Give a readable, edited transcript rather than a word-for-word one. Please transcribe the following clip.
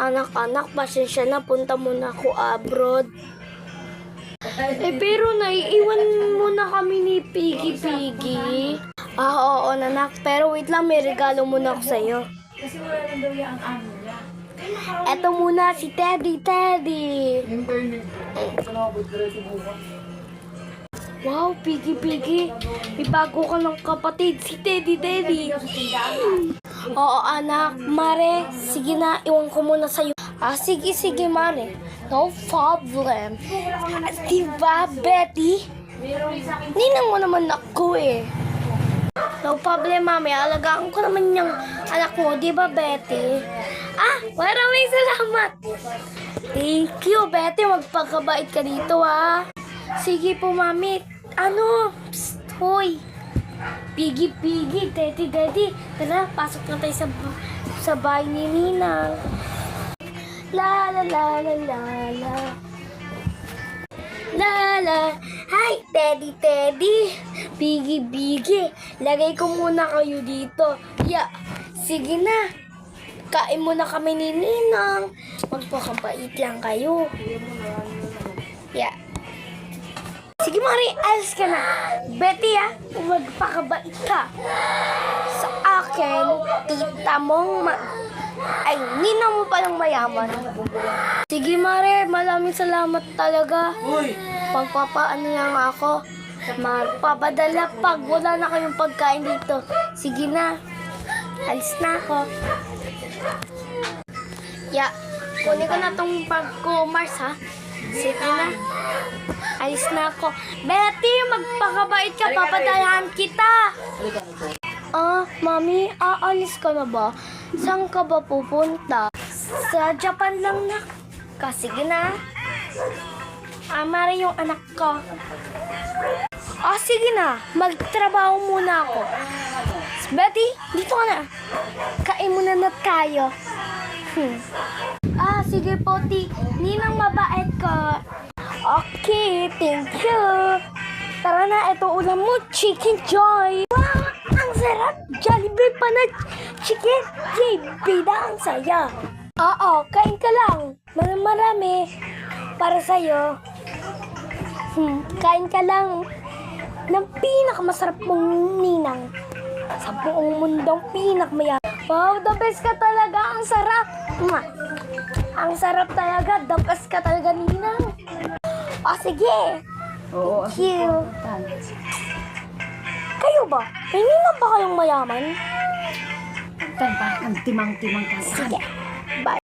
Anak-anak, pasensya na, punta muna ako abroad. Pero naiiwan muna kami ni Piggy. Oo, nanak. Pero wait lang, may regalo muna ako sa'yo. Kasi wala lang daw yung ang amo niya. Eto muna si Teddy. Wow, Piggy. May bago ka ng kapatid, si Teddy. Oo, anak. Mare, sige na, iwan ko muna sa'yo. Sige, Mare. No problem. Diba, Betty? Ninang mo naman ako eh. No problem, Mami. Alagaan ko naman yung anak mo, diba, Betty? Maraming salamat. Thank you, Betty. Magpagkabait ka dito, ha. Sige po, Mami. Psst, hoy. Piggy, Daddy. Tara, pasok na tayo sa bahay ni Ninang. La. Hi, Teddy. Piggy. Lagay ko muna kayo dito. Sige na. Kain muna kami ni Ninang. Magpakabait lang kayo. Sige, Mari, alis ka na. Betty, magpakabait ka. Sa akin, tita mong Ninang mo palang mayaman. Sige, Mare, maraming salamat talaga. Pagpapaano lang ako. Magpapadala pag wala na kayong pagkain dito. Sige na. Alis na ako. Kunin ko na tong bag ko, Mars, ha? Sige na. Alis na ako. Betty, magpakabait ka. Papadalahan kita. Mami, aalis ka na ba? Saan ka ba pupunta? Sa Japan lang na. Sige na. Mare yung anak ko. Sige na. Magtrabaho muna ako. Betty, dito ka na. Kain muna na tayo. Sige po, Ninang mabait ka. Okay, thank you. Tara na, ito ulam mo, Chicken Joy. Wow, ang sarap. Jollibee pa na chicken. Bida, ang saya. Oo, kain ka lang. Marami para sa'yo. Kain ka lang ng pinakamasarap mong Ninang. Sa buong mundong pinakamayaman. Wow, the best ka talaga. Ang sarap. Ang sarap talaga. The best ka talaga, Ninang. Sige. Oo. Thank you. Kayo ba? May Ninang ba kayong mayaman? Ang timang-timang ka. Sige.